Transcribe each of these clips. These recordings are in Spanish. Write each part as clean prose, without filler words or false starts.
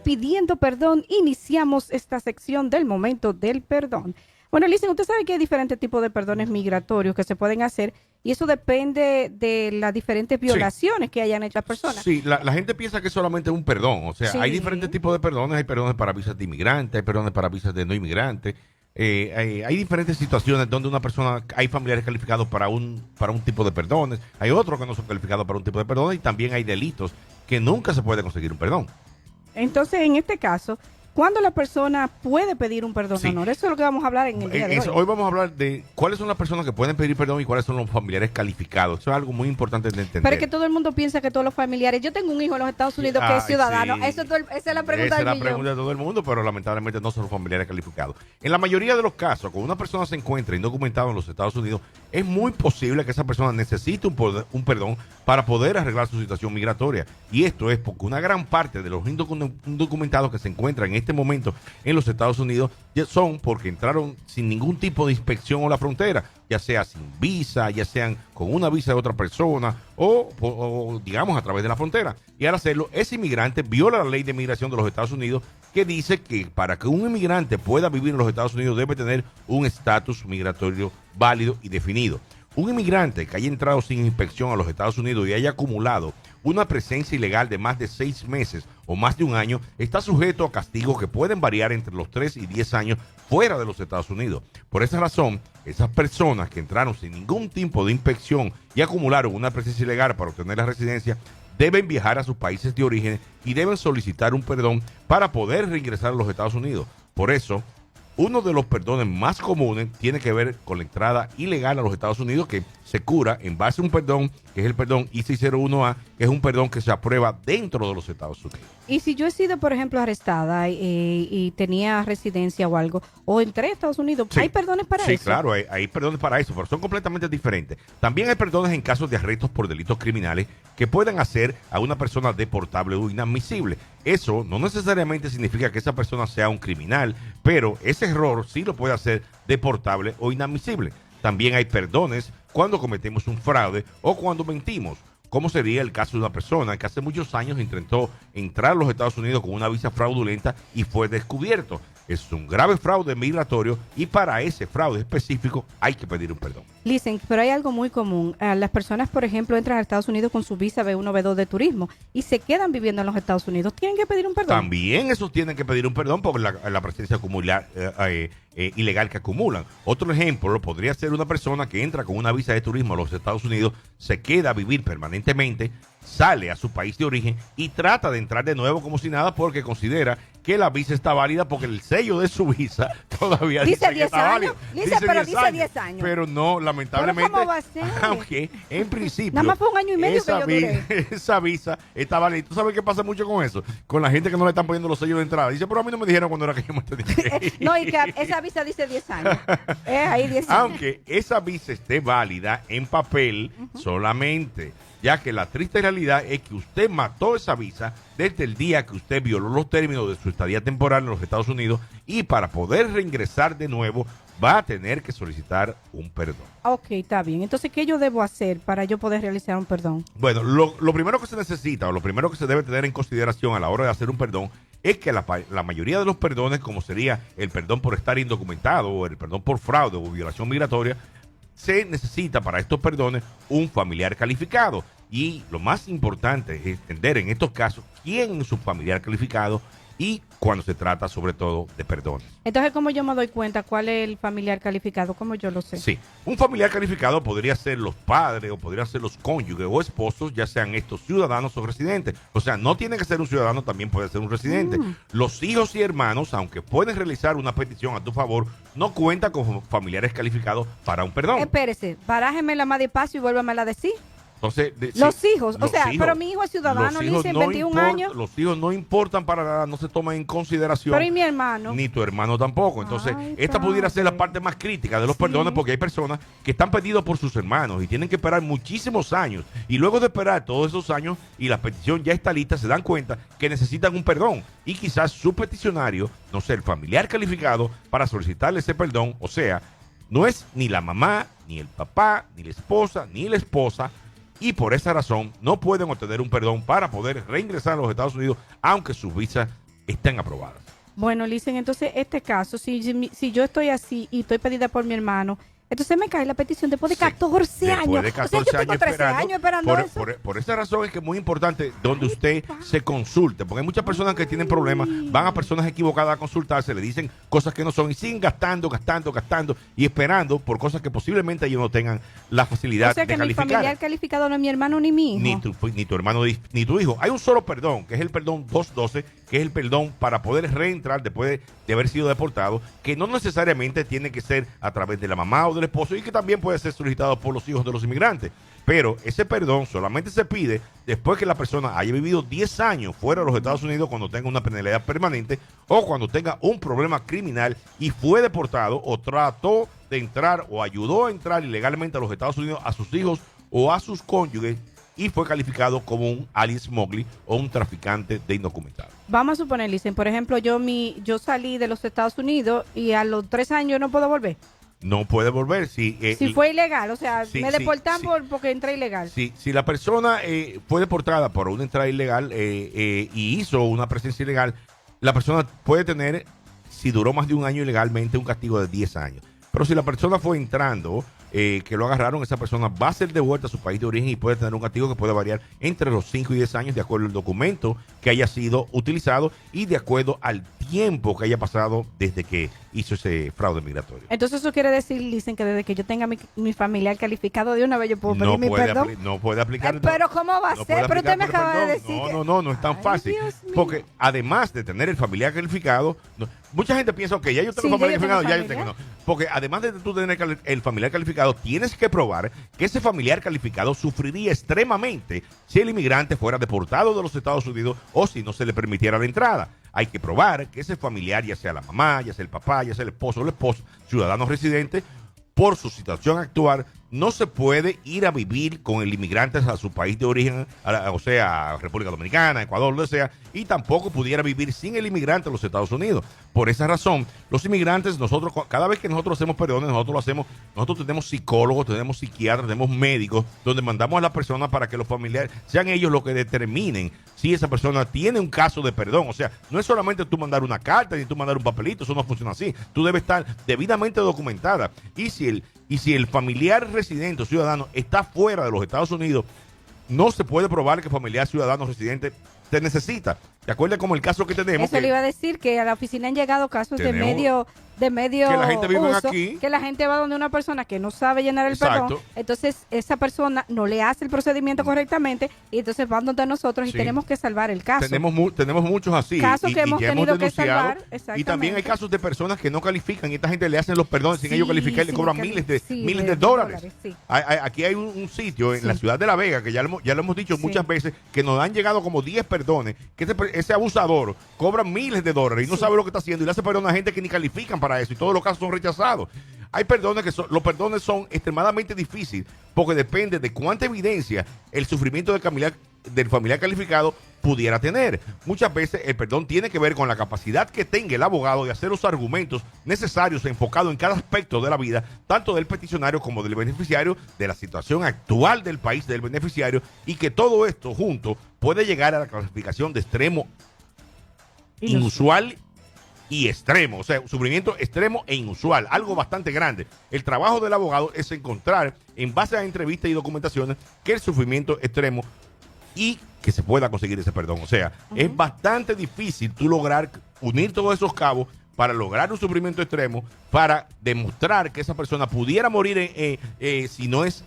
pidiendo perdón. Iniciamos esta sección del momento del perdón. Bueno, Listen, usted sabe que hay diferentes tipos de perdones migratorios que se pueden hacer y eso depende de las diferentes violaciones que hayan hecho las personas. Sí, la gente piensa que es solamente un perdón. O sea, Sí. hay diferentes tipos de perdones. Hay perdones para visas de inmigrantes, hay perdones para visas de no inmigrantes. Hay diferentes situaciones donde una persona, hay familiares calificados para un tipo de perdones, hay otros que no son calificados para un tipo de perdones y también hay delitos que nunca se puede conseguir un perdón. Entonces, en este caso, ¿cuándo la persona puede pedir un perdón, Sí. Honor? Eso es lo que vamos a hablar en el día de hoy. Hoy vamos a hablar de cuáles son las personas que pueden pedir perdón y cuáles son los familiares calificados. Eso es algo muy importante de entender. Pero es que todo el mundo piensa que todos los familiares... Yo tengo un hijo en los Estados Unidos que es ciudadano. Sí. Esa es la pregunta Esa es del la millón. pregunta de todo el mundo, pero lamentablemente no son los familiares calificados. En la mayoría de los casos, cuando una persona se encuentra indocumentada en los Estados Unidos, es muy posible que esa persona necesite un perdón para poder arreglar su situación migratoria. Y esto es porque una gran parte de los indocumentados que se encuentran en este momento en los Estados Unidos ya son porque entraron sin ningún tipo de inspección a la frontera, ya sea sin visa, ya sean con una visa de otra persona o digamos a través de la frontera. Y al hacerlo, ese inmigrante viola la ley de migración de los Estados Unidos que dice que para que un inmigrante pueda vivir en los Estados Unidos debe tener un estatus migratorio válido y definido. Un inmigrante que haya entrado sin inspección a los Estados Unidos y haya acumulado una presencia ilegal de más de 6 meses o más de un año está sujeto a castigos que pueden variar entre los 3 y 10 años fuera de los Estados Unidos. Por esa razón, esas personas que entraron sin ningún tipo de inspección y acumularon una presencia ilegal para obtener la residencia deben viajar a sus países de origen y deben solicitar un perdón para poder reingresar a los Estados Unidos. Por eso, uno de los perdones más comunes tiene que ver con la entrada ilegal a los Estados Unidos, que se cura en base a un perdón, que es el perdón I-601A, que es un perdón que se aprueba dentro de los Estados Unidos. Y si yo he sido, por ejemplo, arrestada y tenía residencia o algo, o entré a Estados Unidos, Sí. ¿hay perdones para eso? Sí, claro, hay perdones para eso, pero son completamente diferentes. También hay perdones en casos de arrestos por delitos criminales que pueden hacer a una persona deportable o inadmisible. Eso no necesariamente significa que esa persona sea un criminal, pero ese error sí lo puede hacer deportable o inadmisible. También hay perdones cuando cometemos un fraude o cuando mentimos, como sería el caso de una persona que hace muchos años intentó entrar a los Estados Unidos con una visa fraudulenta y fue descubierto. Es un grave fraude migratorio y para ese fraude específico hay que pedir un perdón. Listen, pero hay algo muy común. Las personas, por ejemplo, entran a Estados Unidos con su visa B1, B2 de turismo y se quedan viviendo en los Estados Unidos. ¿Tienen que pedir un perdón? También esos tienen que pedir un perdón por la presencia ilegal que acumulan. Otro ejemplo podría ser una persona que entra con una visa de turismo a los Estados Unidos, se queda a vivir permanentemente, sale a su país de origen y trata de entrar de nuevo como si nada porque considera que la visa está válida porque el sello de su visa todavía dice que está válido. Pero dice 10 años. Pero no, lamentablemente, ¿Pero cómo va a ser? aunque en principio Nada más fue 1 año y medio que yo duré. esa visa está válida. ¿Y tú sabes qué pasa mucho con eso? Con la gente que no le están poniendo los sellos de entrada. Dice, pero a mí no me dijeron cuando era que yo me tenía. No, y que esa visa dice 10 años. Ahí 10 años. Aunque esa visa esté válida en papel solamente, ya que la triste realidad es que usted mató esa visa desde el día que usted violó los términos de su estadía temporal en los Estados Unidos y para poder reingresar de nuevo va a tener que solicitar un perdón. Ok, está bien. Entonces, ¿qué yo debo hacer para yo poder realizar un perdón? Bueno, lo primero que se necesita o lo primero que se debe tener en consideración a la hora de hacer un perdón es que la mayoría de los perdones, como sería el perdón por estar indocumentado o el perdón por fraude o violación migratoria, se necesita para estos perdones un familiar calificado. Y lo más importante es entender en estos casos quién es su familiar calificado y cuando se trata sobre todo de perdones. Entonces, ¿cómo yo me doy cuenta cuál es el familiar calificado? ¿Cómo yo lo sé? Sí, un familiar calificado podría ser los padres o podría ser los cónyuges o esposos, ya sean estos ciudadanos o residentes. O sea, no tiene que ser un ciudadano, también puede ser un residente. Los hijos y hermanos, aunque pueden realizar una petición a tu favor, no cuentan con familiares calificados para un perdón. Espérese, barájemela más despacio y vuélvamela a decir. Entonces, los hijos, o los sea, hijos, pero mi hijo es ciudadano, los hijos dice, no 21 años. Los hijos no importan para nada, no se toman en consideración. Pero ¿y mi hermano? Ni tu hermano tampoco. Entonces, Ay, esta pudiera ser la padre. parte más crítica de los Sí. perdones porque hay personas que están pedidos por sus hermanos y tienen que esperar muchísimos años. Y luego de esperar todos esos años y la petición ya está lista, se dan cuenta que necesitan un perdón. Y quizás su peticionario, no sé, el familiar calificado para solicitarle ese perdón, o sea, no es ni la mamá, ni el papá, ni la esposa, ni la esposa, y por esa razón no pueden obtener un perdón para poder reingresar a los Estados Unidos, aunque sus visas están aprobadas. Bueno, Licen, entonces este caso, si yo estoy así y estoy pedida por mi hermano, entonces me cae la petición después de 14 años. Después de 14 o sea, yo tengo años 13 años esperando eso. Por esa razón es que es muy importante donde usted se consulte, porque hay muchas personas que tienen problemas, van a personas equivocadas a consultarse, le dicen cosas que no son y siguen gastando y esperando por cosas que posiblemente ellos no tengan la facilidad o sea, que de calificar. Mi familiar calificado no es mi hermano ni mi hijo. Ni tu hermano ni tu hijo. Hay un solo perdón, que es el perdón 212, que es el perdón para poder reentrar después de haber sido deportado, que no necesariamente tiene que ser a través de la mamá o del esposo y que también puede ser solicitado por los hijos de los inmigrantes. Pero ese perdón solamente se pide después que la persona haya vivido 10 años fuera de los Estados Unidos, cuando tenga una penalidad permanente o cuando tenga un problema criminal y fue deportado o trató de entrar o ayudó a entrar ilegalmente a los Estados Unidos a sus hijos o a sus cónyuges y fue calificado como un alien smuggling o un traficante de indocumentados. Vamos a suponer, Licen, por ejemplo, yo salí de los Estados Unidos y a los 3 años no puedo volver. No puede volver si fue ilegal, o sea, me deportan porque entré ilegal. Si la persona fue deportada por una entrada ilegal y hizo una presencia ilegal, la persona puede tener, si duró más de un año ilegalmente, un castigo de 10 años. Pero si la persona fue entrando, que lo agarraron, esa persona va a ser devuelta a su país de origen y puede tener un castigo que puede variar entre los 5 y 10 años de acuerdo al documento que haya sido utilizado y de acuerdo al tiempo que haya pasado desde que hizo ese fraude migratorio. Entonces eso quiere decir, dicen que desde que yo tenga mi familiar calificado de una vez yo puedo pedir mi perdón. No puede aplicar. Pero ¿cómo va a ser? Pero usted me acaba de decir. No es tan fácil. Porque además de tener el familiar calificado, mucha gente piensa que ya yo tengo familiar calificado, ya yo tengo. No. Porque además de tú tener el familiar calificado, tienes que probar que ese familiar calificado sufriría extremadamente si el inmigrante fuera deportado de los Estados Unidos o si no se le permitiera la entrada. Hay que probar que ese familiar, ya sea la mamá, ya sea el papá, ya sea el esposo o la esposa, ciudadano residente, por su situación actual, no se puede ir a vivir con el inmigrante a su país de origen, o sea, República Dominicana, Ecuador, lo que sea, y tampoco pudiera vivir sin el inmigrante en los Estados Unidos. Por esa razón, los inmigrantes, nosotros, cada vez que nosotros hacemos perdones, nosotros tenemos psicólogos, tenemos psiquiatras, tenemos médicos, donde mandamos a la persona para que los familiares sean ellos los que determinen si esa persona tiene un caso de perdón. O sea, no es solamente tú mandar una carta ni tú mandar un papelito, eso no funciona así. Tú debes estar debidamente documentada. Y si el familiar residente o ciudadano está fuera de los Estados Unidos, no se puede probar que el familiar ciudadano residente te necesita. ¿Te acuerdas como el caso que tenemos? Eso le iba a decir, que a la oficina han llegado casos de medio que la gente vive aquí, que la gente va donde una persona que no sabe llenar el perdón, entonces esa persona no le hace el procedimiento correctamente y entonces van donde nosotros y tenemos que salvar el caso. Tenemos muchos así. Casos que hemos tenido que salvar. Y también hay casos de personas que no califican y esta gente le hacen los perdones sin ellos calificar y le cobran miles de dólares. Aquí hay un sitio en la ciudad de La Vega, que ya lo hemos dicho muchas veces, que nos han llegado como 10 perdones, que ese abusador cobra miles de dólares y no sabe lo que está haciendo y le hace perdón a gente que ni califican para eso y todos los casos son rechazados. Hay perdones los perdones son extremadamente difíciles porque depende de cuánta evidencia el sufrimiento del familiar calificado pudiera tener. Muchas veces el perdón tiene que ver con la capacidad que tenga el abogado de hacer los argumentos necesarios enfocados en cada aspecto de la vida, tanto del peticionario como del beneficiario, de la situación actual del país del beneficiario, y que todo esto junto puede llegar a la clasificación de extremo, inusual y extremo, o sea, sufrimiento extremo e inusual, algo bastante grande. El trabajo del abogado es encontrar, en base a entrevistas y documentaciones, que el sufrimiento extremo y que se pueda conseguir ese perdón. O sea, es bastante difícil tú lograr unir todos esos cabos para lograr un sufrimiento extremo, para demostrar que esa persona pudiera morir si no es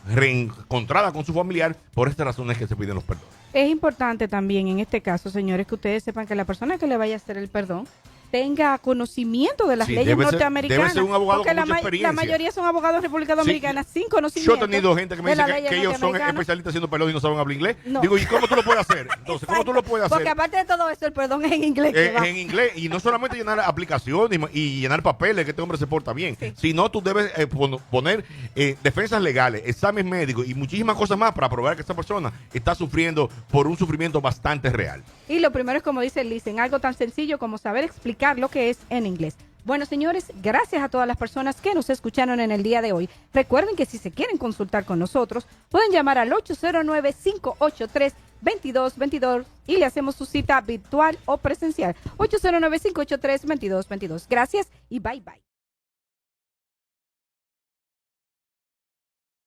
reencontrada con su familiar. Por estas razones que se piden los perdones. Es importante también en este caso, señores, que ustedes sepan que la persona que le vaya a hacer el perdón tenga conocimiento de las leyes norteamericanas. Debe ser un abogado porque con mucha experiencia. La mayoría son abogados de República Dominicana sin conocimiento. Yo he tenido gente que me dice que ellos son especialistas haciendo perdón y no saben hablar inglés. No. Digo, ¿y cómo tú lo puedes hacer? Entonces, ¿cómo tú lo puedes hacer? Porque aparte de todo eso, el perdón es en inglés. Es en inglés. Y no solamente llenar aplicaciones y llenar papeles, que este hombre se porta bien, sino tú debes poner defensas legales, exámenes médicos y muchísimas cosas más para probar que esta persona está sufriendo por un sufrimiento bastante real. Y lo primero es, como dice Licen, algo tan sencillo como saber explicar lo que es en inglés. Bueno, señores, gracias a todas las personas que nos escucharon en el día de hoy. Recuerden que si se quieren consultar con nosotros, pueden llamar al 809-583-2222 y le hacemos su cita virtual o presencial. 809-583-2222. Gracias y bye bye.